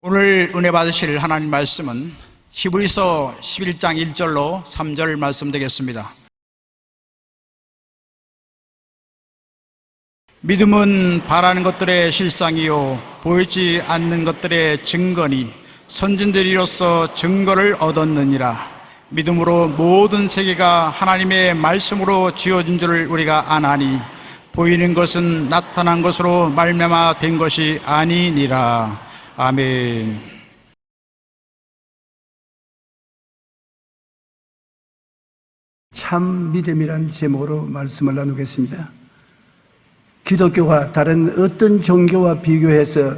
오늘 은혜 받으실 하나님 말씀은 히브리서 11장 1절로 3절 말씀 되겠습니다. 믿음은 바라는 것들의 실상이요 보이지 않는 것들의 증거니 선진들이로서 증거를 얻었느니라. 믿음으로 모든 세계가 하나님의 말씀으로 지어진 줄을 우리가 아나니 보이는 것은 나타난 것으로 말미암아 된 것이 아니니라. 아멘. 참 믿음이란 제목으로 말씀을 나누겠습니다. 기독교가 다른 어떤 종교와 비교해서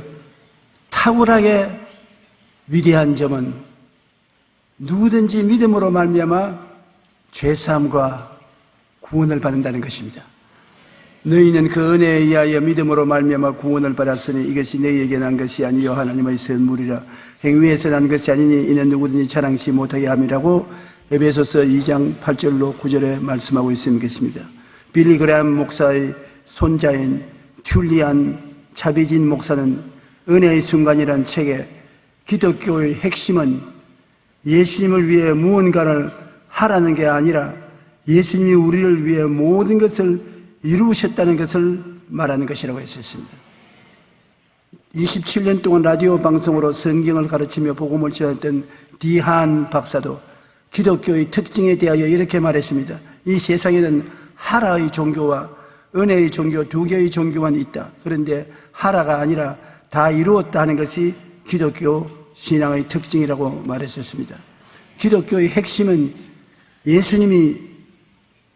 탁월하게 위대한 점은 누구든지 믿음으로 말미암아 죄사함과 구원을 받는다는 것입니다. 너희는 그 은혜에 의하여 믿음으로 말미암아 구원을 받았으니 이것이 너희에게 난 것이 아니요 하나님의 선물이라. 행위에서 난 것이 아니니 이는 누구든지 자랑치 못하게 함이라고 에베소서 2장 8절로 9절에 말씀하고 있는 것입니다. 빌리 그레함 목사의 손자인 튤리안 차비진 목사는 은혜의 순간이라는 책에 기독교의 핵심은 예수님을 위해 무언가를 하라는 게 아니라 예수님이 우리를 위해 모든 것을 이루셨다는 것을 말하는 것이라고 했었습니다. 27년 동안 라디오 방송으로 성경을 가르치며 복음을 전했던 디한 박사도 기독교의 특징에 대하여 이렇게 말했습니다. 이 세상에는 하라의 종교와 은혜의 종교 두 개의 종교만 있다. 그런데 하라가 아니라 다 이루었다 하는 것이 기독교 신앙의 특징이라고 말했었습니다. 기독교의 핵심은 예수님이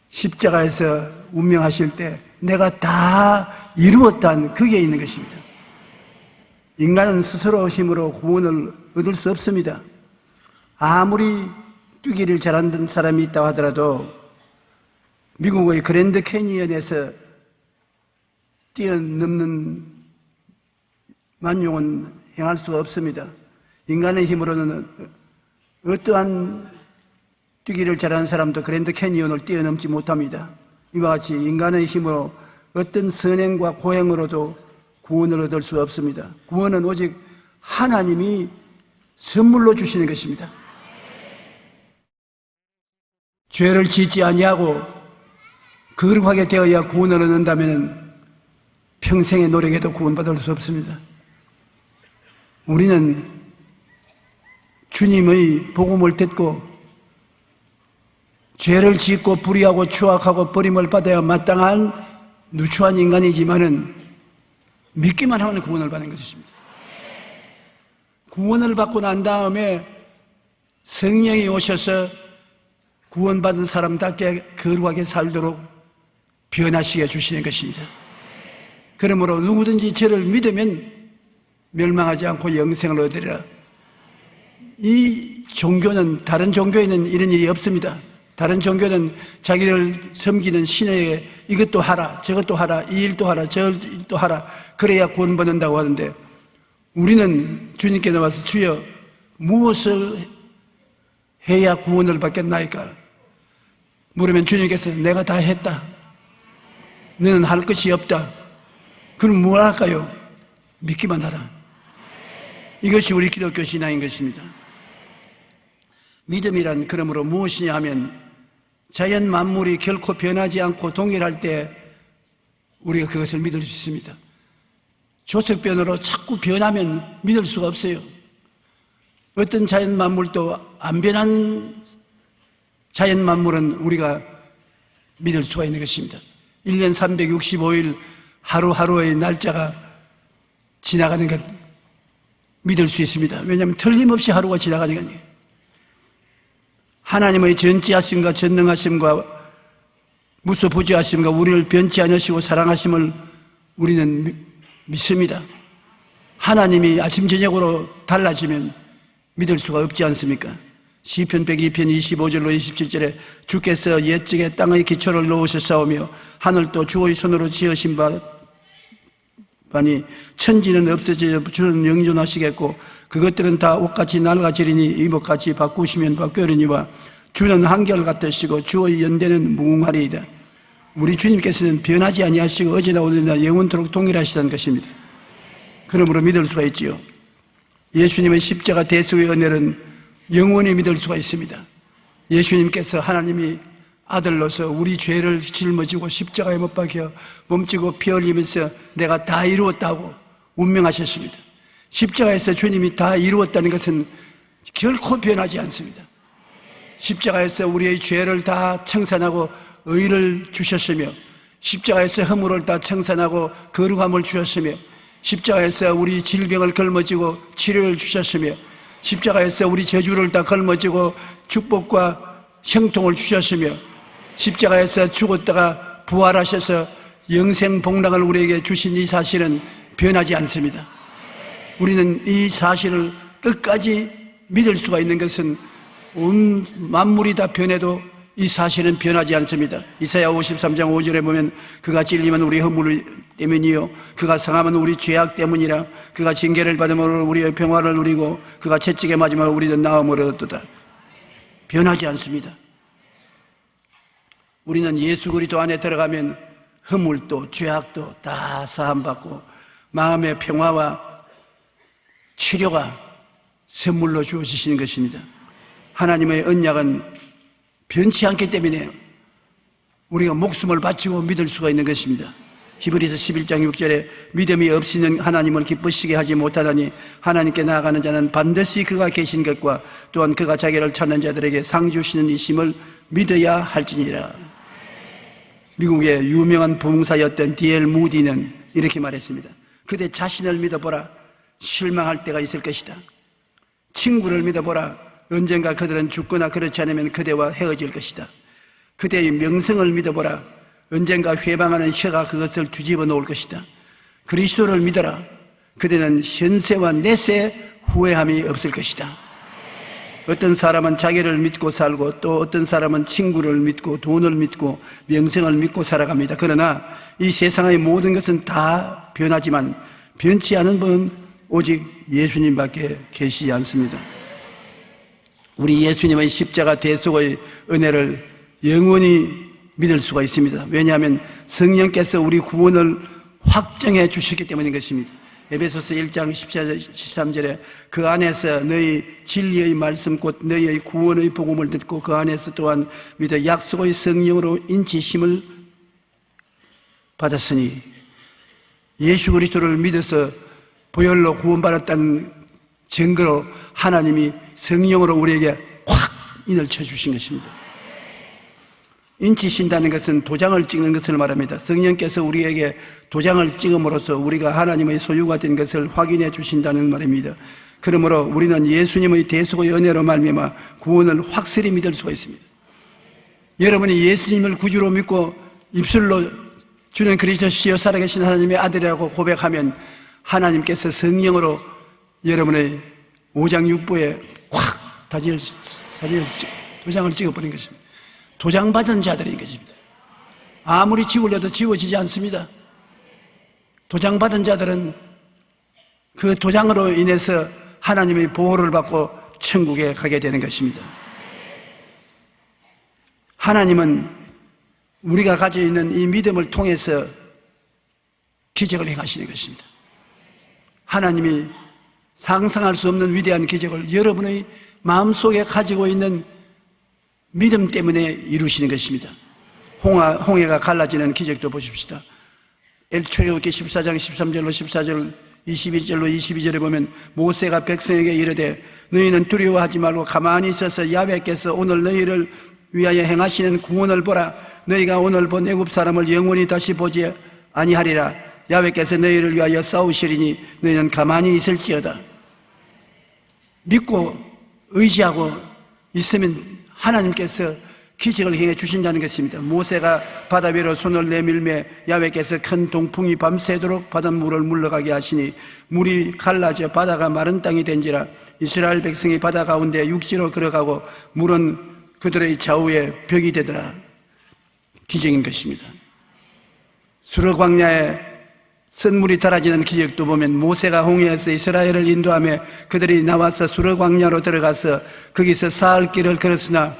십자가에서 운명하실 때 내가 다 이루었다는 그게 있는 것입니다. 인간은 스스로 힘으로 구원을 얻을 수 없습니다. 아무리 뛰기를 잘하는 사람이 있다고 하더라도 미국의 그랜드 캐니언에서 뛰어넘는 만용은 행할 수가 없습니다. 인간의 힘으로는 어떠한 뛰기를 잘하는 사람도 그랜드 캐니언을 뛰어넘지 못합니다. 이와 같이 인간의 힘으로 어떤 선행과 고행으로도 구원을 얻을 수 없습니다. 구원은 오직 하나님이 선물로 주시는 것입니다. 죄를 짓지 아니하고 거룩하게 되어야 구원을 얻는다면 평생의 노력에도 구원받을 수 없습니다. 우리는 주님의 복음을 듣고 죄를 짓고 불의하고 추악하고 버림을 받아야 마땅한 누추한 인간이지만은 믿기만 하면 구원을 받는 것입니다. 구원을 받고 난 다음에 성령이 오셔서 구원받은 사람답게 거룩하게 살도록 변화시켜 주시는 것입니다. 그러므로 누구든지 저를 믿으면 멸망하지 않고 영생을 얻으리라. 이 종교는 다른 종교에는 이런 일이 없습니다. 다른 종교는 자기를 섬기는 신에게 이것도 하라, 저것도 하라, 이 일도 하라, 저 일도 하라, 그래야 구원받는다고 하는데 우리는 주님께 나와서 주여 무엇을 해야 구원을 받겠나이까? 물으면 주님께서 내가 다 했다. 너는 할 것이 없다. 그럼 뭘 할까요? 믿기만 하라. 이것이 우리 기독교 신앙인 것입니다. 믿음이란 그러므로 무엇이냐 하면 자연 만물이 결코 변하지 않고 동일할 때 우리가 그것을 믿을 수 있습니다. 조석변으로 자꾸 변하면 믿을 수가 없어요. 어떤 자연 만물도 안 변한 자연 만물은 우리가 믿을 수가 있는 것입니다. 1년 365일 하루하루의 날짜가 지나가는 것 믿을 수 있습니다. 왜냐하면 틀림없이 하루가 지나가니까요. 하나님의 전지하심과 전능하심과 무소부지하심과 우리를 변치 않으시고 사랑하심을 우리는 믿습니다. 하나님이 아침 저녁으로 달라지면 믿을 수가 없지 않습니까? 시편 102편 25절로 27절에 주께서 옛적에 땅의 기초를 놓으셨사오며 하늘도 주의 손으로 지으신 바니 천지는 없어져 주는 영존하시겠고 그것들은 다 옷같이 낡아지리니 이목같이 바꾸시면 바뀌으리니와 주는 한결 같으시고 주의 연대는 무궁하리이다. 우리 주님께서는 변하지 아니하시고 어제나 오늘나 영원토록 동일하시다는 것입니다. 그러므로 믿을 수가 있지요. 예수님의 십자가 대속의 은혜는 영원히 믿을 수가 있습니다. 예수님께서 하나님이 아들로서 우리 죄를 짊어지고 십자가에 못 박혀 몸치고 피 흘리면서 내가 다 이루었다고 운명하셨습니다. 십자가에서 주님이 다 이루었다는 것은 결코 변하지 않습니다. 십자가에서 우리의 죄를 다 청산하고 의를 주셨으며, 십자가에서 허물을 다 청산하고 거룩함을 주셨으며, 십자가에서 우리 질병을 걸머지고 치료를 주셨으며, 십자가에서 우리 저주를 다 걸머지고 축복과 형통을 주셨으며, 십자가에서 죽었다가 부활하셔서 영생 복락을 우리에게 주신 이 사실은 변하지 않습니다. 우리는 이 사실을 끝까지 믿을 수가 있는 것은 온 만물이 다 변해도 이 사실은 변하지 않습니다. 이사야 53장 5절에 보면 그가 찔리면 우리 허물 때문이요 그가 상하면 우리 죄악 때문이라. 그가 징계를 받으므로 우리의 평화를 누리고 그가 채찍에 맞으면 우리는 나음을 얻었도다. 변하지 않습니다. 우리는 예수 그리스도 안에 들어가면 허물도 죄악도 다 사함받고 마음의 평화와 치료가 선물로 주어지시는 것입니다. 하나님의 언약은 변치 않기 때문에 우리가 목숨을 바치고 믿을 수가 있는 것입니다. 히브리서 11장 6절에 믿음이 없이는 하나님을 기쁘시게 하지 못하다니 하나님께 나아가는 자는 반드시 그가 계신 것과 또한 그가 자기를 찾는 자들에게 상 주시는 이심을 믿어야 할지니라. 미국의 유명한 부흥사였던 D.L. 무디는 이렇게 말했습니다. 그대 자신을 믿어보라. 실망할 때가 있을 것이다. 친구를 믿어보라. 언젠가 그들은 죽거나 그렇지 않으면 그대와 헤어질 것이다. 그대의 명성을 믿어보라. 언젠가 회방하는 혀가 그것을 뒤집어 놓을 것이다. 그리스도를 믿어라. 그대는 현세와 내세 후회함이 없을 것이다. 어떤 사람은 자기를 믿고 살고 또 어떤 사람은 친구를 믿고 돈을 믿고 명성을 믿고 살아갑니다. 그러나 이 세상의 모든 것은 다 변하지만 변치 않은 분은 오직 예수님밖에 계시지 않습니다. 우리 예수님의 십자가 대속의 은혜를 영원히 믿을 수가 있습니다. 왜냐하면 성령께서 우리 구원을 확정해 주셨기 때문인 것입니다. 에베소서 1장 14절 13절에 그 안에서 너희 진리의 말씀 곧 너희의 구원의 복음을 듣고 그 안에서 또한 믿어 약속의 성령으로 인치심을 받았으니, 예수 그리스도를 믿어서 보혈로 구원받았다는 증거로 하나님이 성령으로 우리에게 확 인을 쳐주신 것입니다. 인치신다는 것은 도장을 찍는 것을 말합니다. 성령께서 우리에게 도장을 찍음으로써 우리가 하나님의 소유가 된 것을 확인해 주신다는 말입니다. 그러므로 우리는 예수님의 대속의 은혜로 말미암아 구원을 확실히 믿을 수가 있습니다. 여러분이 예수님을 구주로 믿고 입술로 주는 그리스도시여 살아계신 하나님의 아들이라고 고백하면 하나님께서 성령으로 여러분의 5장 6부에 확 도장을 찍어버린 것입니다. 도장받은 자들인 것입니다. 아무리 지우려도 지워지지 않습니다. 도장받은 자들은 그 도장으로 인해서 하나님의 보호를 받고 천국에 가게 되는 것입니다. 하나님은 우리가 가지고 있는 이 믿음을 통해서 기적을 행하시는 것입니다. 하나님이 상상할 수 없는 위대한 기적을 여러분의 마음속에 가지고 있는 믿음 때문에 이루시는 것입니다. 홍해가 갈라지는 기적도 보십시다. 출애굽기 14장 13절로 14절 22절로 22절에 보면 모세가 백성에게 이르되 너희는 두려워하지 말고 가만히 있어서 야훼께서 오늘 너희를 위하여 행하시는 구원을 보라. 너희가 오늘 본 애굽 사람을 영원히 다시 보지 아니하리라. 야훼께서 너희를 위하여 싸우시리니 너희는 가만히 있을지어다. 믿고 의지하고 있으면 하나님께서 기적을 행해 주신다는 것입니다. 모세가 바다 위로 손을 내밀매 야훼께서 큰 동풍이 밤새도록 바닷물을 물러가게 하시니 물이 갈라져 바다가 마른 땅이 된지라. 이스라엘 백성이 바다 가운데 육지로 걸어가고 물은 그들의 좌우에 벽이 되더라. 기적인 것입니다. 수르 광야에 선물이 달아지는 기적도 보면 모세가 홍해에서 이스라엘을 인도하며 그들이 나와서 수르 광야로 들어가서 거기서 사흘 길을 걸었으나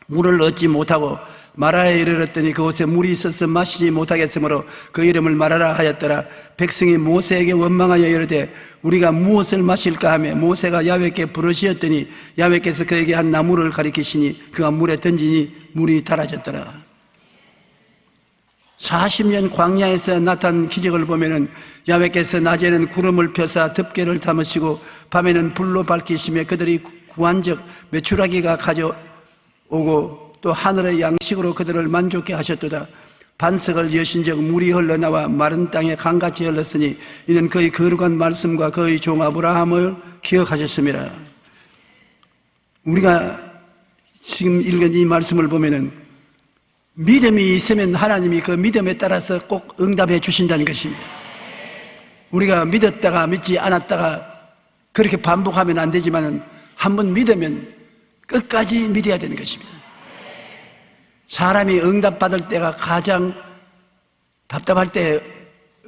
물을 얻지 못하고 마라에 이르렀더니 그곳에 물이 있어서 마시지 못하겠으므로 그 이름을 마라라 하였더라. 백성이 모세에게 원망하여 이르되 우리가 무엇을 마실까 하며 모세가 야훼께 부르시었더니 야훼께서 그에게 한 나무를 가리키시니 그가 물에 던지니 물이 달아졌더라. 40년 광야에서 나타난 기적을 보면은 야훼께서 낮에는 구름을 펴사 덮개를 담으시고 밤에는 불로 밝히시며 그들이 구한 적 메추라기가 가져오고 또 하늘의 양식으로 그들을 만족해 하셨도다. 반석을 여신 적 물이 흘러나와 마른 땅에 강같이 흘렀으니 이는 그의 거룩한 말씀과 그의 종 아브라함을 기억하셨습니다. 우리가 지금 읽은 이 말씀을 보면은 믿음이 있으면 하나님이 그 믿음에 따라서 꼭 응답해 주신다는 것입니다. 우리가 믿었다가 믿지 않았다가 그렇게 반복하면 안 되지만 한번 믿으면 끝까지 믿어야 되는 것입니다. 사람이 응답받을 때가 가장 답답할 때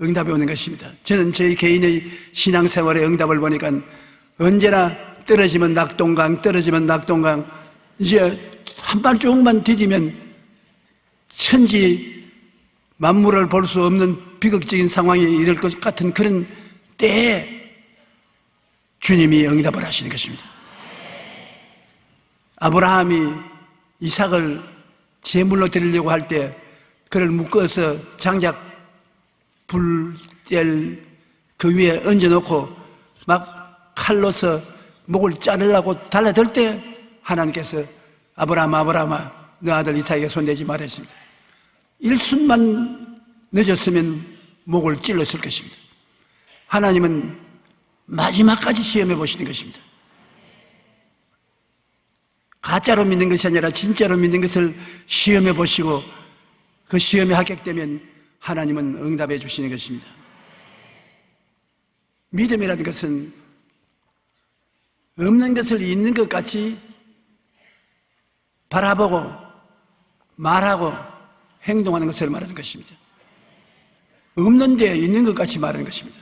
응답이 오는 것입니다. 저는 저희 개인의 신앙생활의 응답을 보니까 언제나 떨어지면 낙동강, 떨어지면 낙동강, 이제 한 발쪽만 디디면 천지 만물을 볼 수 없는 비극적인 상황이 이럴 것 같은 그런 때에 주님이 응답을 하시는 것입니다. 아브라함이 이삭을 제물로 드리려고 할 때 그를 묶어서 장작 불 뗄 그 위에 얹어놓고 막 칼로서 목을 자르려고 달라들 때 하나님께서 아브라함아 너 아들 이삭에게 손대지 말았습니다. 일순만 늦었으면 목을 찔렀을 것입니다. 하나님은 마지막까지 시험해 보시는 것입니다. 가짜로 믿는 것이 아니라 진짜로 믿는 것을 시험해 보시고 그 시험에 합격되면 하나님은 응답해 주시는 것입니다. 믿음이라는 것은 없는 것을 있는 것 같이 바라보고 말하고 행동하는 것을 말하는 것입니다. 없는데 있는 것 같이 말하는 것입니다.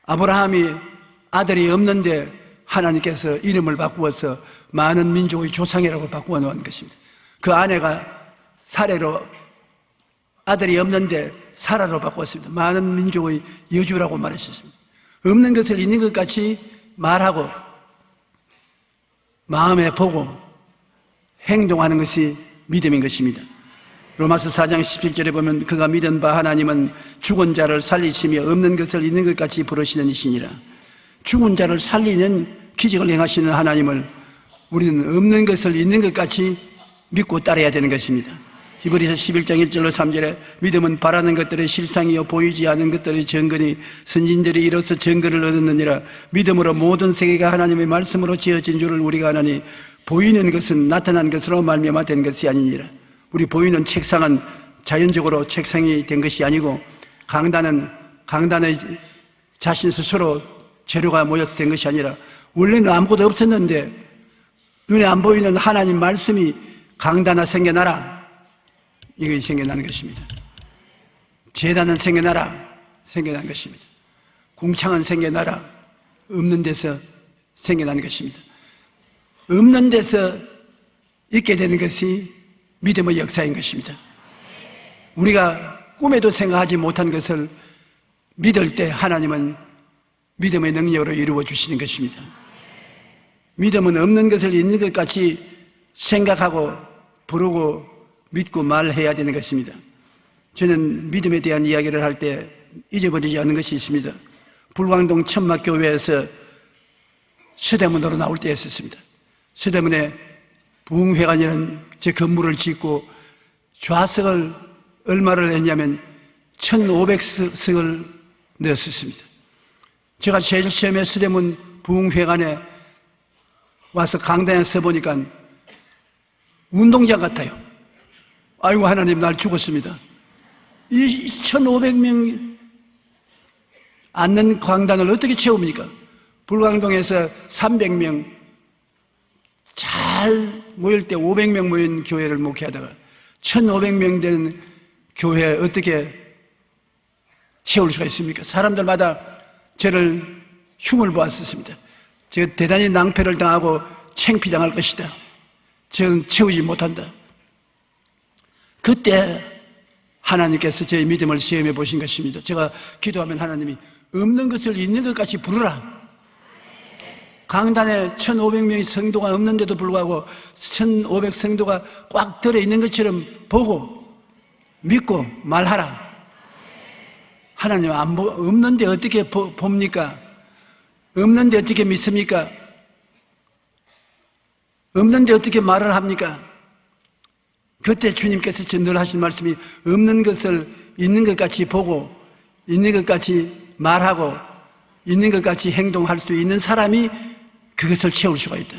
아브라함이 아들이 없는데 하나님께서 이름을 바꾸어서 많은 민족의 조상이라고 바꾸어 놓은 것입니다. 그 아내가 사례로 아들이 없는데 사라로 바꿨습니다. 많은 민족의 여주라고 말했습니다. 없는 것을 있는 것 같이 말하고 마음에 보고 행동하는 것이 믿음인 것입니다. 로마서 4장 17절에 보면 그가 믿은 바 하나님은 죽은 자를 살리시며 없는 것을 있는 것 같이 부르시는 이시니라. 죽은 자를 살리는 기적을 행하시는 하나님을 우리는 없는 것을 있는 것 같이 믿고 따라야 되는 것입니다. 히브리서 11장 1절로 3절에 믿음은 바라는 것들의 실상이요 보이지 않은 것들의 증거니 선진들이 이로써 증거를 얻었느니라. 믿음으로 모든 세계가 하나님의 말씀으로 지어진 줄을 우리가 아나니 보이는 것은 나타난 것으로 말미암아 된 것이 아니니라. 우리 보이는 책상은 자연적으로 책상이 된 것이 아니고 강단의 자신 스스로 재료가 모여서 된 것이 아니라 원래는 아무것도 없었는데 눈에 안 보이는 하나님 말씀이 강단화 생겨나라, 이것이 생겨나는 것입니다. 제단은 생겨나는 것입니다. 궁창은 생겨나라, 없는 데서 생겨나는 것입니다. 없는 데서 있게 되는 것이 믿음의 역사인 것입니다. 우리가 꿈에도 생각하지 못한 것을 믿을 때 하나님은 믿음의 능력으로 이루어 주시는 것입니다. 믿음은 없는 것을 있는 것 같이 생각하고 부르고 믿고 말해야 되는 것입니다. 저는 믿음에 대한 이야기를 할 때 잊어버리지 않는 것이 있습니다. 불광동 천막교회에서 서대문으로 나올 때였었습니다. 서대문에 부흥회관이라는 제 건물을 짓고 좌석을 얼마를 했냐면 1,500석을 넣었습니다. 제가 제일 처음에 서대문 부흥회관에 와서 강단에 서보니까 운동장 같아요. 아이고 하나님 날 죽었습니다. 이 1,500명 앉는 강단을 어떻게 채웁니까? 불광동에서 300명 잘 모일 때 500명 모인 교회를 목회하다가 1,500명 된 교회에 어떻게 채울 수가 있습니까? 사람들마다 저를 흉을 보았었습니다. 제가 대단히 낭패를 당하고 창피당할 것이다. 저는 채우지 못한다. 그때 하나님께서 제 믿음을 시험해 보신 것입니다. 제가 기도하면 하나님이 없는 것을 있는 것 같이 부르라. 강단에 1,500명의 성도가 없는데도 불구하고 1,500 성도가 꽉 들어있는 것처럼 보고 믿고 말하라. 하나님 없는데 어떻게 봅니까? 없는데 어떻게 믿습니까? 없는데 어떻게 말을 합니까? 그때 주님께서 늘 하신 말씀이 없는 것을 있는 것 같이 보고 있는 것 같이 말하고 있는 것 같이 행동할 수 있는 사람이 그것을 채울 수가 있다.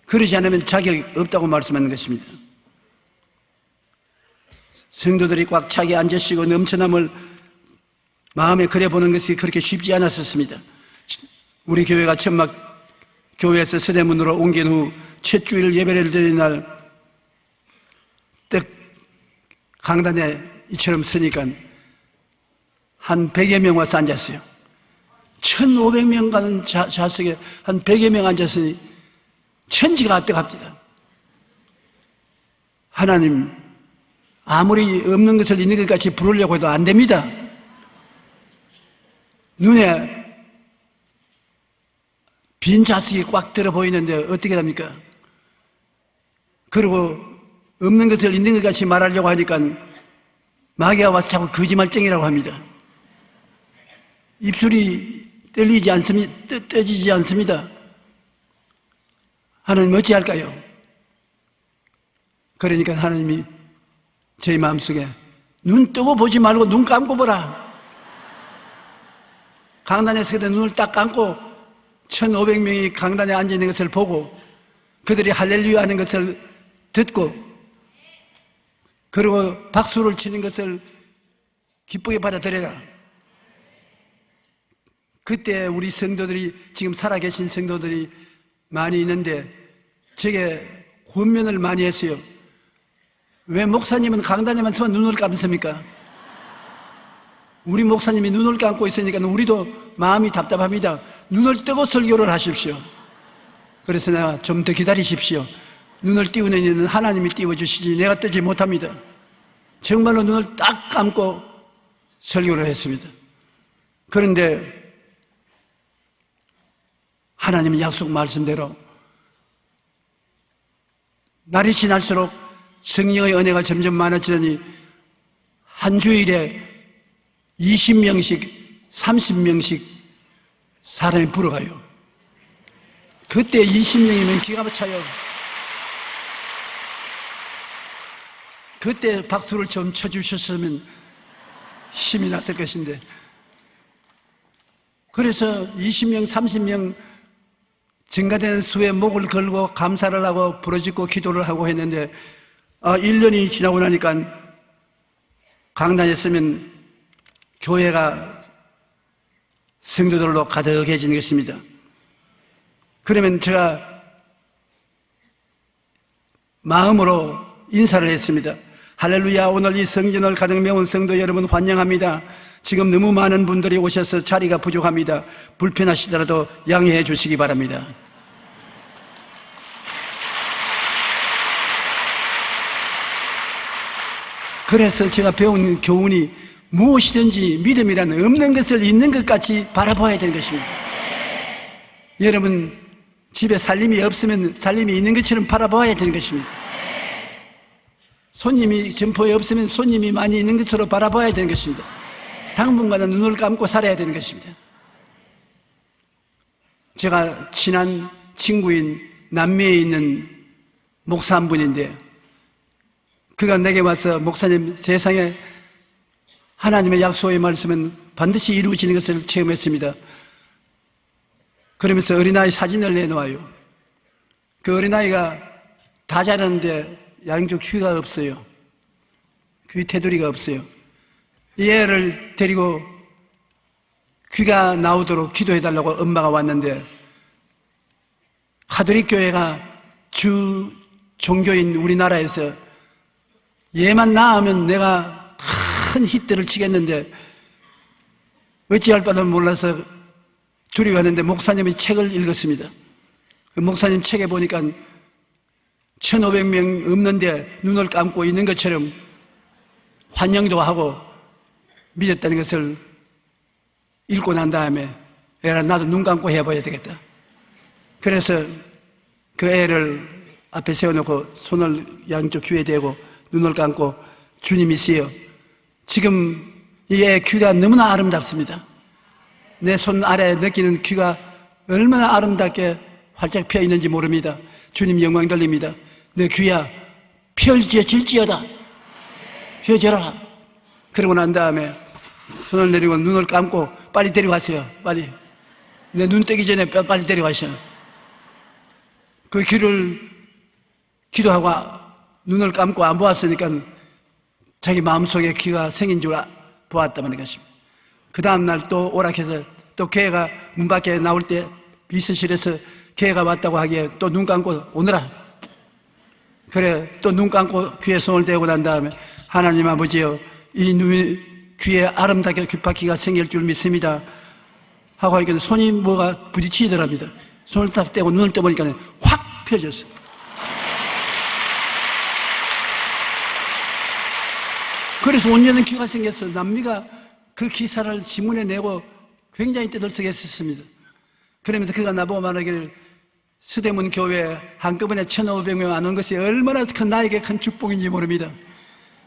그러지 않으면 자격이 없다고 말씀하는 것입니다. 성도들이 꽉 차게 앉으시고 넘쳐남을 마음에 그려보는 것이 그렇게 쉽지 않았었습니다. 우리 교회가 천막 교회에서 서대문으로 옮긴 후 첫 주일 예배를 드리는 날 딱 강단에 이처럼 서니까 한 100여 명 와서 앉았어요. 1,500명 가는 좌석에 한 100여 명 앉았으니 천지가 뜨겁니다. 하나님, 아무리 없는 것을 있는 것 같이 부르려고 해도 안 됩니다. 눈에 빈 좌석이 꽉 들어 보이는데 어떻게 됩니까? 그리고 없는 것을 있는 것 같이 말하려고 하니까 마귀가 와서 자꾸 거짓말쟁이라고 합니다. 입술이 떨리지 않습니다. 떼지지 않습니다. 하나님 어찌할까요? 그러니까 하나님이 저희 마음속에 눈 뜨고 보지 말고 눈 감고 보라. 강단에 서게 눈을 딱 감고 1,500명이 강단에 앉아있는 것을 보고 그들이 할렐루야 하는 것을 듣고 그리고 박수를 치는 것을 기쁘게 받아들여라. 그때 우리 성도들이 지금 살아계신 성도들이 많이 있는데 제게 권면을 많이 했어요. 왜 목사님은 강단에만 서면 눈을 감습니까? 우리 목사님이 눈을 감고 있으니까 우리도 마음이 답답합니다. 눈을 뜨고 설교를 하십시오. 그래서 내가 좀 더 기다리십시오. 눈을 띄우는 이는 하나님이 띄워주시지 내가 뜨지 못합니다. 정말로 눈을 딱 감고 설교를 했습니다. 그런데 하나님의 약속 말씀대로 날이 지날수록 성령의 은혜가 점점 많아지더니 한 주일에 20명씩 30명씩 사람이 불어가요. 그때 20명이면 기가 막혀요. 그때 박수를 좀 쳐주셨으면 힘이 났을 것인데 그래서 20명 30명 증가되는 수에 목을 걸고 감사를 하고 부르짖고 기도를 하고 했는데 1년이 지나고 나니까 강단에 서면 교회가 성도들로 가득해지는 것입니다. 그러면 제가 마음으로 인사를 했습니다. 할렐루야, 오늘 이 성전을 가득 메운 성도 여러분 환영합니다. 지금 너무 많은 분들이 오셔서 자리가 부족합니다. 불편하시더라도 양해해 주시기 바랍니다. 그래서 제가 배운 교훈이 무엇이든지 믿음이라는 없는 것을 있는 것 같이 바라봐야 되는 것입니다. 여러분 집에 살림이 없으면 살림이 있는 것처럼 바라봐야 되는 것입니다. 손님이 점포에 없으면 손님이 많이 있는 것으로 바라봐야 되는 것입니다. 당분간은 눈을 감고 살아야 되는 것입니다. 제가 친한 친구인 남미에 있는 목사 한 분인데 그가 내게 와서 목사님, 세상에 하나님의 약속의 말씀은 반드시 이루어지는 것을 체험했습니다. 그러면서 어린아이 사진을 내놓아요. 그 어린아이가 다 자랐는데 양쪽 귀가 없어요. 귀 테두리가 없어요. 이 애를 데리고 귀가 나오도록 기도해달라고 엄마가 왔는데 가톨릭 교회가 주 종교인 우리나라에서 얘만 낳으면 내가 큰 히트를 치겠는데 어찌할 바를 몰라서 둘이 왔는데 목사님이 책을 읽었습니다. 그 목사님 책에 보니까 1,500명 없는데 눈을 감고 있는 것처럼 환영도 하고 믿었다는 것을 읽고 난 다음에 애라 나도 눈 감고 해봐야 되겠다. 그래서 그 애를 앞에 세워놓고 손을 양쪽 귀에 대고 눈을 감고 주님 있어요. 지금 이 애 귀가 너무나 아름답습니다. 내 손 아래에 느끼는 귀가 얼마나 아름답게 활짝 펴 있는지 모릅니다. 주님 영광 돌립니다. 내 귀야 펼쳐질지어다. 펴져라. 그러고 난 다음에 손을 내리고 눈을 감고 빨리 데려가세요. 빨리. 내 눈 뜨기 전에 빨리 데려가셔. 그 귀를 기도하고 눈을 감고 안 보았으니까 자기 마음속에 귀가 생긴 줄 보았다는 것입니다. 그 다음날 또 오락해서 또 걔가 문 밖에 나올 때 비서실에서 걔가 왔다고 하기에 또 눈 감고 오너라. 그래 또 눈 감고 귀에 손을 대고 난 다음에 하나님 아버지여 이 귀에 아름답게 귓바퀴가 생길 줄 믿습니다 하고 하니까 손이 뭐가 부딪히더랍니다. 손을 딱 떼고 눈을 떠보니까 확 펴졌어요. 그래서 온전한 귀가 생겼어. 남미가 그 기사를 신문에 내고 굉장히 떠들썩했었습니다. 그러면서 그가 나보고 말하기를 서대문 교회에 한꺼번에 1,500명 안 온 것이 얼마나 나에게 큰 축복인지 모릅니다.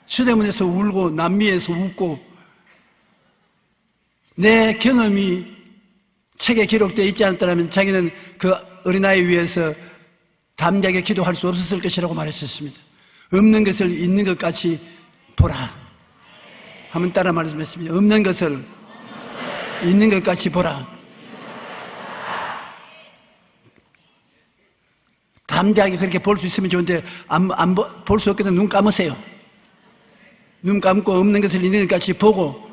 서대문에서 울고 남미에서 웃고 내 경험이 책에 기록되어 있지 않았다면 자기는 그 어린아이 위해서 담대하게 기도할 수 없었을 것이라고 말했었습니다. 없는 것을 있는 것 같이 보라. 한번 따라 말씀했습니다. 없는 것을 있는 것 같이 보라. 담대하게 그렇게 볼 수 있으면 좋은데 볼 수 없게 되면 눈 감으세요. 눈 감고 없는 것을 있는 것 같이 보고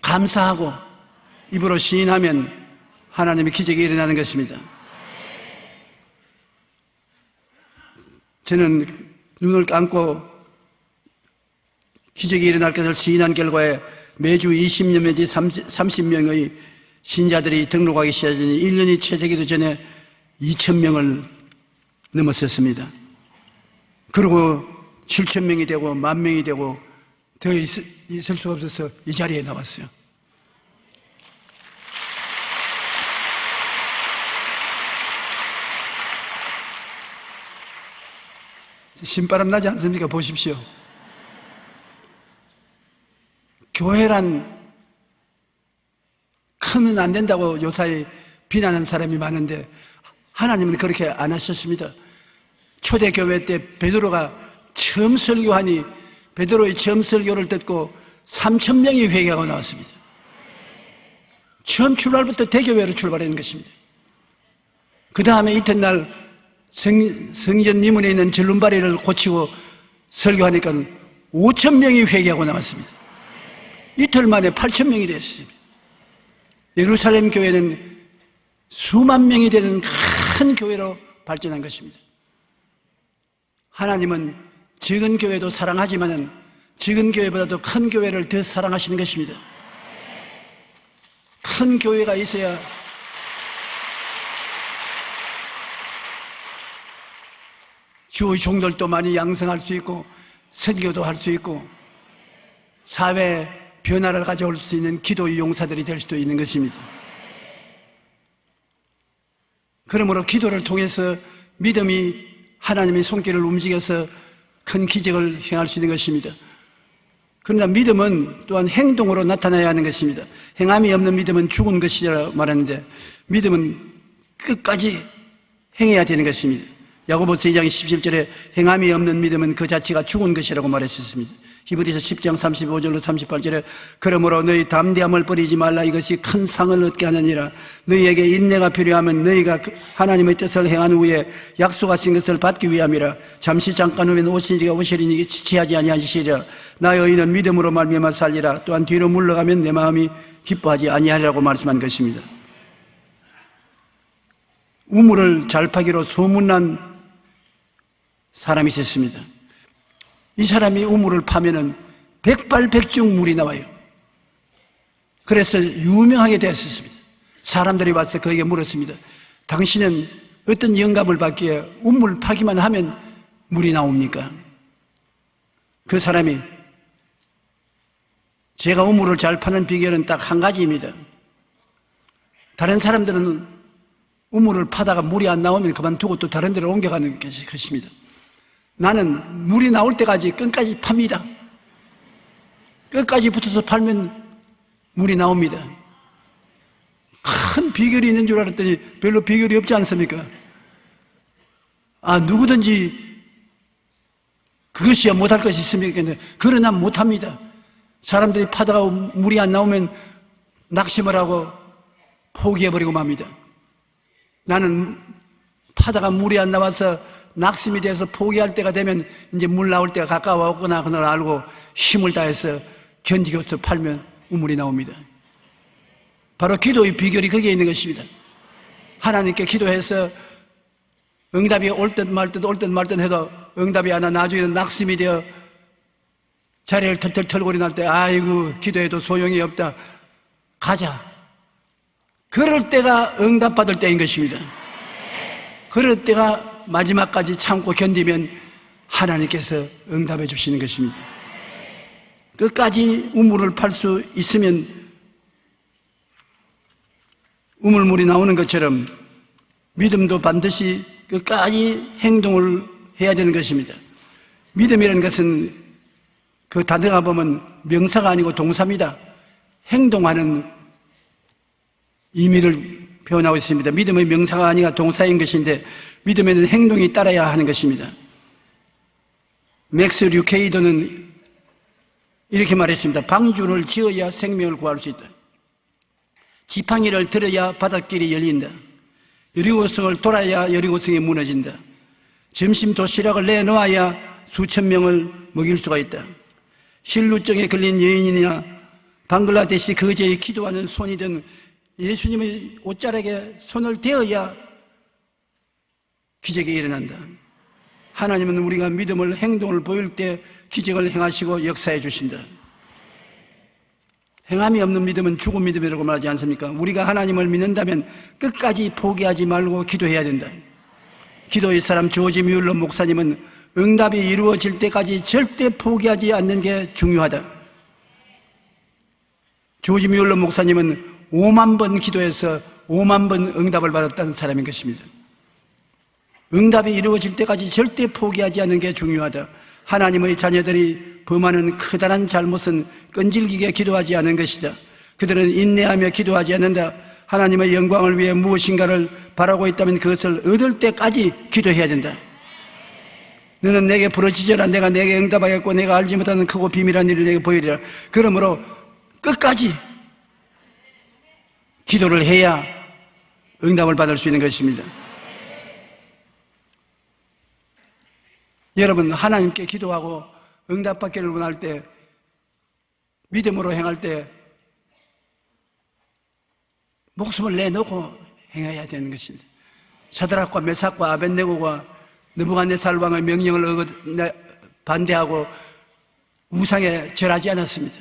감사하고 입으로 시인하면 하나님의 기적이 일어나는 것입니다. 저는 눈을 감고 기적이 일어날 것을 시인한 결과에 매주 20명 내지 30명의 신자들이 등록하기 시작하니 1년이 채 되기도 전에 2,000명을 넘었었습니다. 그리고 7,000명이 되고 10,000명이 되고 더 있을 수가 없어서 이 자리에 나왔어요. 신바람 나지 않습니까? 보십시오. 교회란 크면 안 된다고 요사이 비난하는 사람이 많은데 하나님은 그렇게 안 하셨습니다. 초대교회 때 베드로가 처음 설교하니 베드로의 처음 설교를 듣고 3,000명이 회개하고 나왔습니다. 처음 출발부터 대교회로 출발하는 것입니다. 그 다음에 이튿날 성전 미문에 있는 절름발이를 고치고 설교하니까 5,000명이 회개하고 나왔습니다. 이틀 만에 8,000명이 됐습니다. 예루살렘 교회는 수만 명이 되는 큰 교회로 발전한 것입니다. 하나님은 적은 교회도 사랑하지만 적은 교회보다도 큰 교회를 더 사랑하시는 것입니다. 큰 교회가 있어야 주의 종들도 많이 양성할 수 있고 선교도 할 수 있고 사회 변화를 가져올 수 있는 기도의 용사들이 될 수도 있는 것입니다. 그러므로 기도를 통해서 믿음이 하나님의 손길을 움직여서 큰 기적을 행할 수 있는 것입니다. 그러나 믿음은 또한 행동으로 나타나야 하는 것입니다. 행함이 없는 믿음은 죽은 것이라고 말하는데 믿음은 끝까지 행해야 되는 것입니다. 야고보서 2장 17절에 행함이 없는 믿음은 그 자체가 죽은 것이라고 말했었습니다. 히브리서 10장 35절로 38절에 그러므로 너희 담대함을 버리지 말라. 이것이 큰 상을 얻게 하느니라. 너희에게 인내가 필요하면 너희가 하나님의 뜻을 행한 후에 약속하신 것을 받기 위함이라. 잠시 잠깐 후면 오신 지가 오시리니 지체하지 아니하시리라. 나의 는 믿음으로 말미암아 살리라. 또한 뒤로 물러가면 내 마음이 기뻐하지 아니하리라고 말씀한 것입니다. 우물을 잘 파기로 소문난 사람이 있었습니다. 이 사람이 우물을 파면은 백발백중 물이 나와요. 그래서 유명하게 되었습니다. 사람들이 와서 그에게 물었습니다. 당신은 어떤 영감을 받기에 우물 파기만 하면 물이 나옵니까? 그 사람이 제가 우물을 잘 파는 비결은 딱 한 가지입니다. 다른 사람들은 우물을 파다가 물이 안 나오면 그만두고 또 다른 데로 옮겨가는 것입니다. 나는 물이 나올 때까지 끝까지 팝니다. 끝까지 붙어서 팔면 물이 나옵니다. 큰 비결이 있는 줄 알았더니 별로 비결이 없지 않습니까? 누구든지 그것이야 못할 것이 있습니까? 그러나 못합니다. 사람들이 파다가 물이 안 나오면 낙심을 하고 포기해버리고 맙니다. 나는 파다가 물이 안 나와서 낙심이 돼서 포기할 때가 되면 이제 물 나올 때가 가까워왔구나 그걸 알고 힘을 다해서 견디고서 팔면 우물이 나옵니다. 바로 기도의 비결이 거기에 있는 것입니다. 하나님께 기도해서 응답이 올 듯 말 듯 올 듯 말 듯 해도 응답이 안 와 나중에는 낙심이 되어 자리를 털털 털고 일어날 때 아이고 기도해도 소용이 없다. 가자. 그럴 때가 응답받을 때인 것입니다. 그럴 때가 마지막까지 참고 견디면 하나님께서 응답해 주시는 것입니다. 끝까지 우물을 팔 수 있으면 우물물이 나오는 것처럼 믿음도 반드시 끝까지 행동을 해야 되는 것입니다. 믿음이라는 것은 그 단어가 보면 명사가 아니고 동사입니다. 행동하는 의미를 표현하고 있습니다. 믿음의 명사가 아니라 동사인 것인데 믿음에는 행동이 따라야 하는 것입니다. 맥스 류케이도는 이렇게 말했습니다. 방주를 지어야 생명을 구할 수 있다. 지팡이를 들어야 바닷길이 열린다. 여리고성을 돌아야 여리고성이 무너진다. 점심 도시락을 내놓아야 수천 명을 먹일 수가 있다. 신루증에 걸린 여인이나 방글라데시 거제에 기도하는 손이든 예수님의 옷자락에 손을 대어야 기적이 일어난다. 하나님은 우리가 믿음을 행동을 보일 때 기적을 행하시고 역사해 주신다. 행함이 없는 믿음은 죽은 믿음이라고 말하지 않습니까? 우리가 하나님을 믿는다면 끝까지 포기하지 말고 기도해야 된다. 기도의 사람 조지 뮬러 목사님은 응답이 이루어질 때까지 절대 포기하지 않는 게 중요하다. 조지 뮬러 목사님은 5만 번 기도해서 5만 번 응답을 받았다는 사람인 것입니다. 응답이 이루어질 때까지 절대 포기하지 않는 게 중요하다. 하나님의 자녀들이 범하는 커다란 잘못은 끈질기게 기도하지 않은 것이다. 그들은 인내하며 기도하지 않는다. 하나님의 영광을 위해 무엇인가를 바라고 있다면 그것을 얻을 때까지 기도해야 된다. 너는 내게 부르짖어라. 내가 내게 응답하겠고 내가 알지 못하는 크고 비밀한 일을 내게 보이리라. 그러므로 끝까지 기도를 해야 응답을 받을 수 있는 것입니다. 여러분, 하나님께 기도하고 응답받기를 원할 때, 믿음으로 행할 때 목숨을 내놓고 행해야 되는 것입니다. 사드락과 메삭과 아벳네고가 느부갓네살 왕의 명령을 반대하고 우상에 절하지 않았습니다.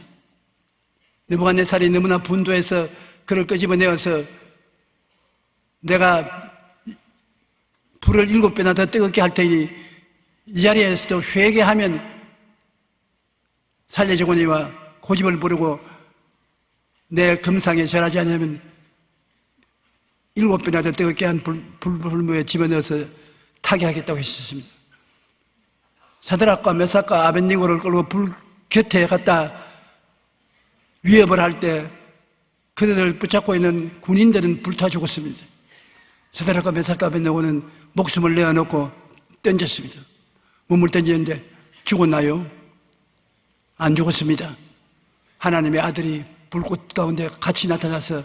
느부갓네살이 너무나 분노해서 그를 끄집어내어서 내가 불을 7배나 더 뜨겁게 할 테니 이 자리에서도 회개하면 살려주거니와 고집을 부르고 내 금상에 절하지 않으면 7배나 더 뜨겁게 한 불무에 집어넣어서 타게 하겠다고 했었습니다. 사드락과 메삭과 아벳네고를 끌고 불 곁에 갖다 위협을 할 때 그들을 붙잡고 있는 군인들은 불타 죽었습니다. 사드락과 메삭과 아벳네고는 목숨을 내어놓고 던졌습니다. 몸을 던졌는데 죽었나요? 안 죽었습니다. 하나님의 아들이 불꽃 가운데 같이 나타나서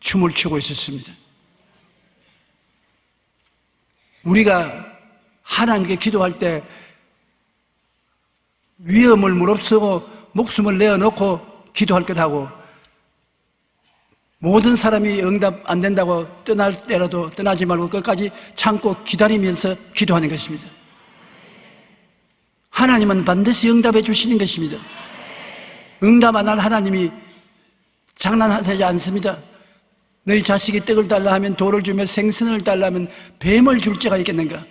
춤을 추고 있었습니다. 우리가 하나님께 기도할 때 위험을 무릅쓰고 목숨을 내어놓고 기도할 것하고 모든 사람이 응답 안 된다고 떠날 때라도 떠나지 말고 끝까지 참고 기다리면서 기도하는 것입니다. 하나님은 반드시 응답해 주시는 것입니다. 응답 안 할 하나님이 장난하지 않습니다. 너희 자식이 떡을 달라 하면 돌을 주며 생선을 달라 하면 뱀을 줄 자가 있겠는가?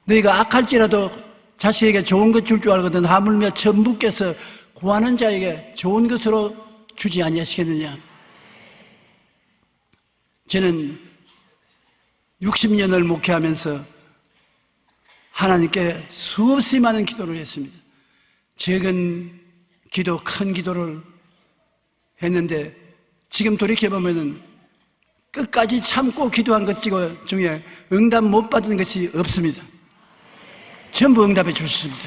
너희가 악할지라도 자식에게 좋은 것 줄 줄 알거든 하물며 천부께서 구하는 자에게 좋은 것으로 주지 아니하시겠느냐. 저는 60년을 목회하면서 하나님께 수없이 많은 기도를 했습니다. 적은 기도, 큰 기도를 했는데 지금 돌이켜보면 끝까지 참고 기도한 것 중에 응답 못 받은 것이 없습니다. 전부 응답해 주셨습니다.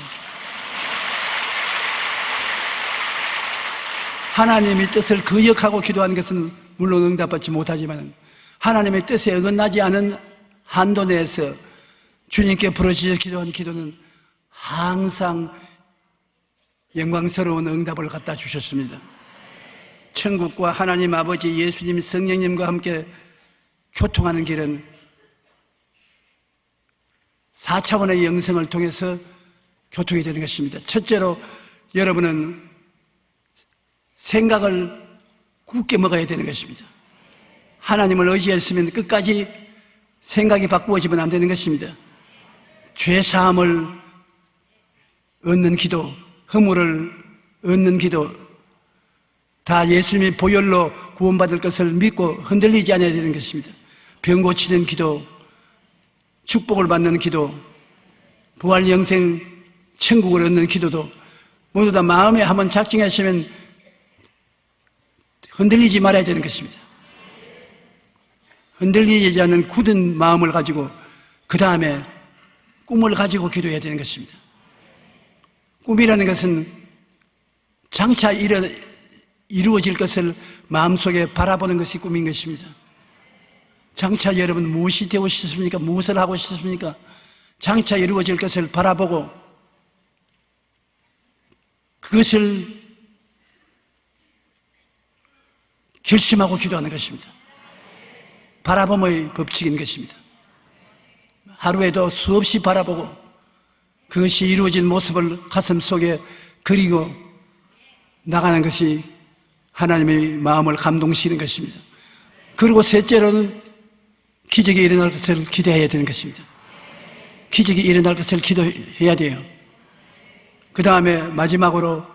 하나님의 뜻을 거역하고 기도한 것은 물론 응답받지 못하지만 하나님의 뜻에 어긋나지 않은 한도 내에서 주님께 부르짖어 기도한 기도는 항상 영광스러운 응답을 갖다 주셨습니다. 천국과 하나님 아버지, 예수님, 성령님과 함께 교통하는 길은 4차원의 영성을 통해서 교통이 되는 것입니다. 첫째로 여러분은 생각을 굳게 먹어야 되는 것입니다. 하나님을 의지했으면 끝까지 생각이 바꾸어지면 안 되는 것입니다. 죄사함을 얻는 기도, 허물을 얻는 기도, 다 예수님의 보혈로 구원받을 것을 믿고 흔들리지 않아야 되는 것입니다. 병 고치는 기도, 축복을 받는 기도, 부활 영생 천국을 얻는 기도도 모두 다 마음에 한번 작정하시면 흔들리지 말아야 되는 것입니다. 흔들리지 않는 굳은 마음을 가지고 그 다음에 꿈을 가지고 기도해야 되는 것입니다. 꿈이라는 것은 장차 이루어질 것을 마음속에 바라보는 것이 꿈인 것입니다. 장차 여러분 무엇이 되고 싶습니까? 무엇을 하고 싶습니까? 장차 이루어질 것을 바라보고 그것을 결심하고 기도하는 것입니다. 바라봄의 법칙인 것입니다. 하루에도 수없이 바라보고 그것이 이루어진 모습을 가슴 속에 그리고 나가는 것이 하나님의 마음을 감동시키는 것입니다. 그리고 셋째로는 기적이 일어날 것을 기대해야 되는 것입니다. 기적이 일어날 것을 기도해야 돼요. 그 다음에 마지막으로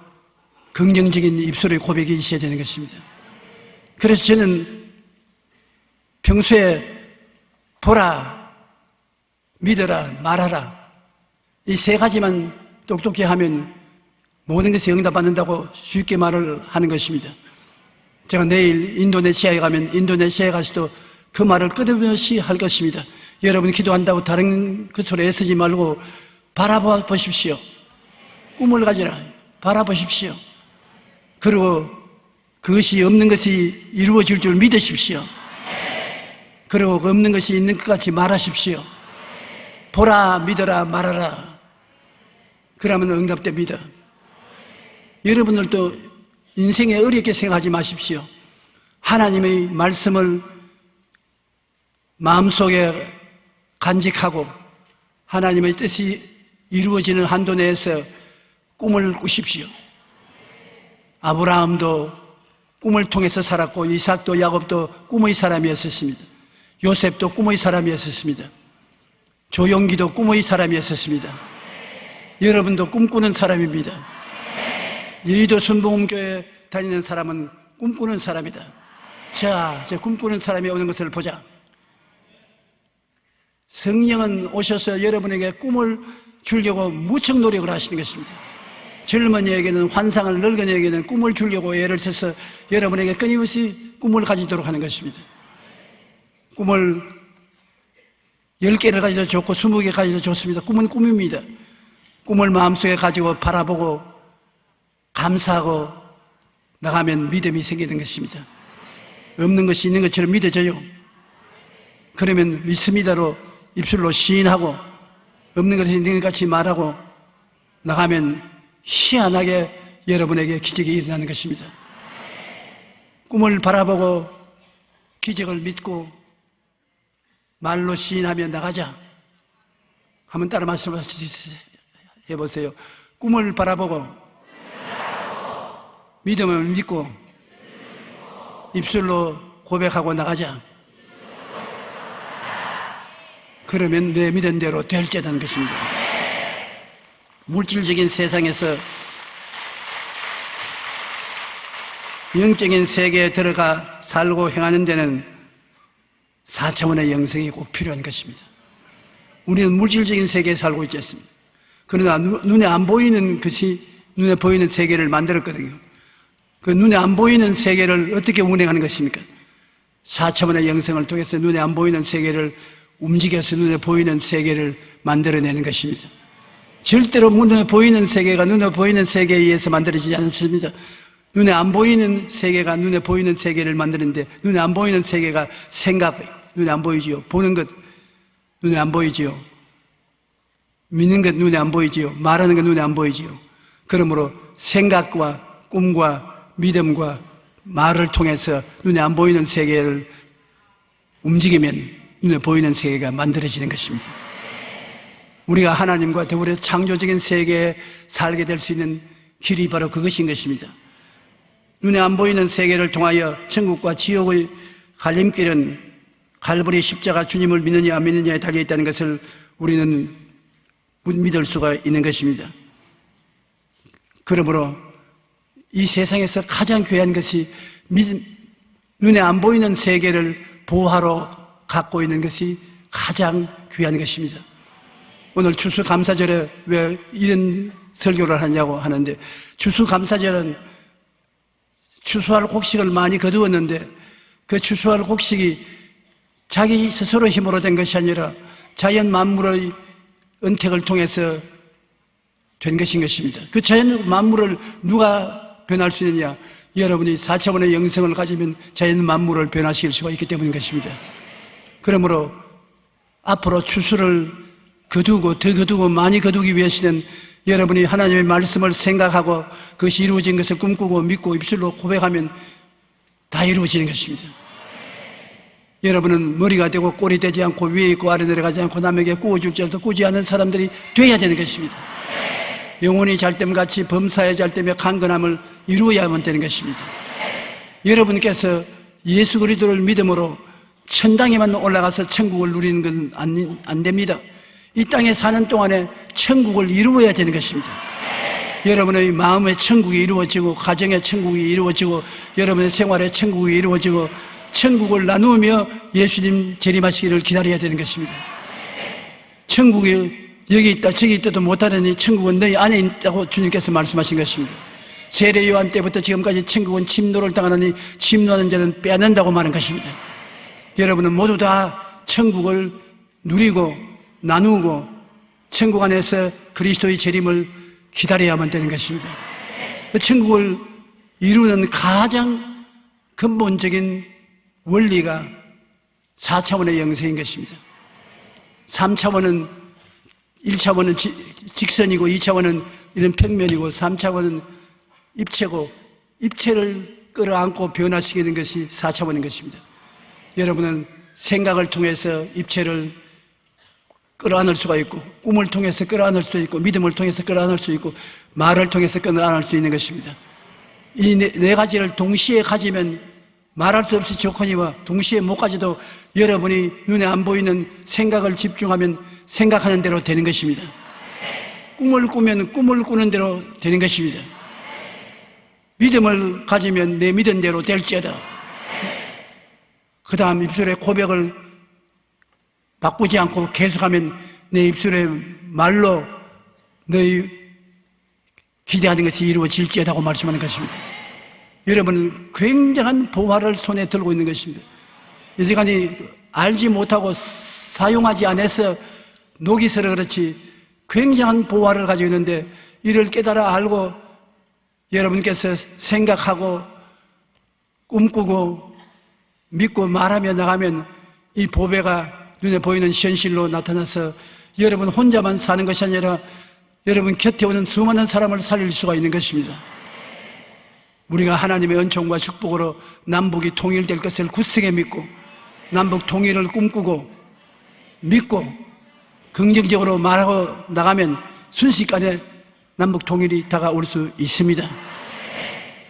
긍정적인 입술의 고백이 있어야 되는 것입니다. 그래서 저는 평소에 보라, 믿어라, 말하라 이 세 가지만 똑똑히 하면 모든 것이 응답받는다고 쉽게 말을 하는 것입니다. 제가 내일 인도네시아에 가면 인도네시아에 가서도 그 말을 끊임없이 할 것입니다. 여러분 기도한다고 다른 것으로 애쓰지 말고 바라보십시오. 꿈을 가지라. 바라보십시오. 그리고 그것이 없는 것이 이루어질 줄 믿으십시오. 그리고 없는 것이 있는 것 같이 말하십시오. 보라, 믿어라, 말하라. 그러면 응답됩니다. 여러분들도 인생에 어렵게 생각하지 마십시오. 하나님의 말씀을 마음속에 간직하고 하나님의 뜻이 이루어지는 한도 내에서 꿈을 꾸십시오. 아브라함도 꿈을 통해서 살았고 이삭도 야곱도 꿈의 사람이었습니다. 요셉도 꿈의 사람이었습니다. 조용기도 꿈의 사람이었습니다. 여러분도 꿈꾸는 사람입니다. 여의도 순복음교회 다니는 사람은 꿈꾸는 사람이다. 자, 저 꿈꾸는 사람이 오는 것을 보자. 성령은 오셔서 여러분에게 꿈을 주려고 무척 노력을 하시는 것입니다. 젊은이에게는 환상을, 늙은이에게는 꿈을 주려고 애를 써서 여러분에게 끊임없이 꿈을 가지도록 하는 것입니다. 꿈을 10개를 가지도 좋고 20개 가지도 좋습니다. 꿈은 꿈입니다. 꿈을 마음속에 가지고 바라보고 감사하고 나가면 믿음이 생기는 것입니다. 없는 것이 있는 것처럼 믿어져요. 그러면 믿습니다로 입술로 시인하고 없는 것이 있는 것 같이 말하고 나가면 희한하게 여러분에게 기적이 일어나는 것입니다. 꿈을 바라보고 기적을 믿고 말로 시인하며 나가자. 한번 따라 말씀해보세요. 꿈을 바라보고 믿음을 믿고 입술로 고백하고 나가자. 그러면 내 믿은 대로 될지라는 것입니다. 물질적인 세상에서 영적인 세계에 들어가 살고 행하는 데는 4차원의 영성이 꼭 필요한 것입니다. 우리는 물질적인 세계에 살고 있지 않습니다. 그러나 눈에 안 보이는 것이 눈에 보이는 세계를 만들었거든요. 그 눈에 안 보이는 세계를 어떻게 운행하는 것입니까? 4차원의 영성을 통해서 눈에 안 보이는 세계를 움직여서 눈에 보이는 세계를 만들어내는 것입니다. 절대로 눈에 보이는 세계가 눈에 보이는 세계에 의해서 만들어지지 않습니다. 눈에 안 보이는 세계가 눈에 보이는 세계를 만드는데, 눈에 안 보이는 세계가 생각, 눈에 안 보이지요. 보는 것, 눈에 안 보이지요. 믿는 것 눈에 안 보이지요. 말하는 것 눈에 안 보이지요. 그러므로 생각과 꿈과 믿음과 말을 통해서 눈에 안 보이는 세계를 움직이면 눈에 보이는 세계가 만들어지는 것입니다. 우리가 하나님과 더불어 창조적인 세계에 살게 될 수 있는 길이 바로 그것인 것입니다. 눈에 안 보이는 세계를 통하여 천국과 지옥의 갈림길은 갈보리 십자가 주님을 믿느냐 안 믿느냐에 달려있다는 것을 우리는 믿을 수가 있는 것입니다. 그러므로 이 세상에서 가장 귀한 것이 눈에 안 보이는 세계를 보호하러 갖고 있는 것이 가장 귀한 것입니다. 오늘 추수감사절에 왜 이런 설교를 하냐고 하는데, 추수감사절은 추수할 곡식을 많이 거두었는데 그 추수할 곡식이 자기 스스로 힘으로 된 것이 아니라 자연 만물의 은택을 통해서 된 것인 것입니다. 그 자연 만물을 누가 변할 수 있느냐? 여러분이 4차원의 영성을 가지면 자연 만물을 변화시킬 수가 있기 때문인 것입니다. 그러므로 앞으로 추수를 거두고 더 거두고 많이 거두기 위해서는 여러분이 하나님의 말씀을 생각하고 그것이 이루어진 것을 꿈꾸고 믿고 입술로 고백하면 다 이루어지는 것입니다. 여러분은 머리가 되고 꼴이 되지 않고 위에 있고 아래 내려가지 않고 남에게 꾸어줄지라도 꾸지 않는 사람들이 되어야 되는 것입니다. 영혼이 잘됨같이 범사에 잘되며 강건함을 이루어야만 되는 것입니다. 여러분께서 예수 그리스도를 믿음으로 천당에만 올라가서 천국을 누리는 건 안 됩니다. 이 땅에 사는 동안에 천국을 이루어야 되는 것입니다. 여러분의 마음의 천국이 이루어지고 가정의 천국이 이루어지고 여러분의 생활의 천국이 이루어지고 천국을 나누며 예수님 재림하시기를 기다려야 되는 것입니다. 천국이 여기 있다 저기 있다도 못하더니 천국은 너희 안에 있다고 주님께서 말씀하신 것입니다. 세례 요한 때부터 지금까지 천국은 침노를 당하느니 침노하는 자는 빼앗는다고 말한 것입니다. 여러분은 모두 다 천국을 누리고 나누고 천국 안에서 그리스도의 재림을 기다려야만 되는 것입니다. 그 천국을 이루는 가장 근본적인 원리가 4차원의 영성인 것입니다. 3차원은 1차원은 직선이고 2차원은 이런 평면이고 3차원은 입체고 입체를 끌어안고 변화시키는 것이 4차원인 것입니다. 여러분은 생각을 통해서 입체를 끌어안을 수가 있고 꿈을 통해서 끌어안을 수 있고 믿음을 통해서 끌어안을 수 있고 말을 통해서 끌어안을 수 있는 것입니다. 이 네 가지를 동시에 가지면 말할 수 없이 좋거니와 동시에 못 가져도 여러분이 눈에 안 보이는 생각을 집중하면 생각하는 대로 되는 것입니다. 꿈을 꾸면 꿈을 꾸는 대로 되는 것입니다. 믿음을 가지면 내 믿은 대로 될지어다. 그 다음 입술의 고백을 바꾸지 않고 계속하면 내 입술의 말로 너희 기대하는 것이 이루어질지어다고 말씀하는 것입니다. 여러분은 굉장한 보화를 손에 들고 있는 것입니다. 여지간히 알지 못하고 사용하지 않아서 녹이서라 그렇지 굉장한 보화를 가지고 있는데 이를 깨달아 알고 여러분께서 생각하고 꿈꾸고 믿고 말하며 나가면 이 보배가 눈에 보이는 현실로 나타나서 여러분 혼자만 사는 것이 아니라 여러분 곁에 오는 수많은 사람을 살릴 수가 있는 것입니다. 우리가 하나님의 은총과 축복으로 남북이 통일될 것을 굳세게 믿고 남북 통일을 꿈꾸고 믿고 긍정적으로 말하고 나가면 순식간에 남북 통일이 다가올 수 있습니다.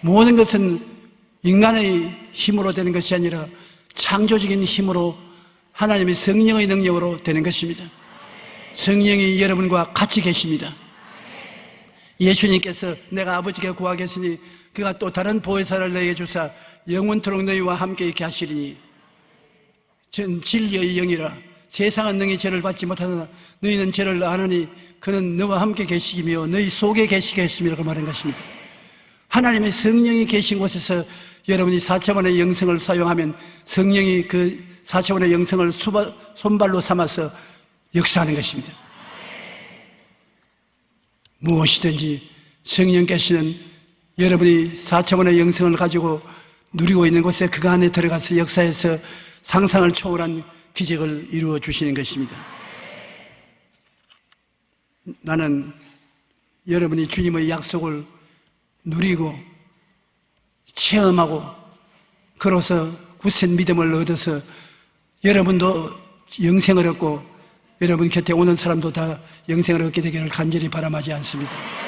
모든 것은 인간의 힘으로 되는 것이 아니라 창조적인 힘으로 하나님의 성령의 능력으로 되는 것입니다. 성령이 여러분과 같이 계십니다. 예수님께서 내가 아버지께 구하겠으니 그가 또 다른 보혜사를 너희에게 주사 영원토록 너희와 함께 있게 하시리니 전 진리의 영이라. 세상은 능히 죄를 받지 못하나 너희는 죄를 아나니 그는 너와 함께 계시기며 너희 속에 계시겠음이라고 말한 것입니다. 하나님의 성령이 계신 곳에서 여러분이 4차원의 영성을 사용하면 성령이 그 4차원의 영성을 손발로 삼아서 역사하는 것입니다. 무엇이든지 성령께서는 여러분이 4차원의 영성을 가지고 누리고 있는 곳에 그 안에 들어가서 역사해서 상상을 초월한 기적을 이루어 주시는 것입니다. 나는 여러분이 주님의 약속을 누리고 체험하고 그로서 굳센 믿음을 얻어서 여러분도 영생을 얻고 여러분 곁에 오는 사람도 다 영생을 얻게 되기를 간절히 바람하지 않습니다.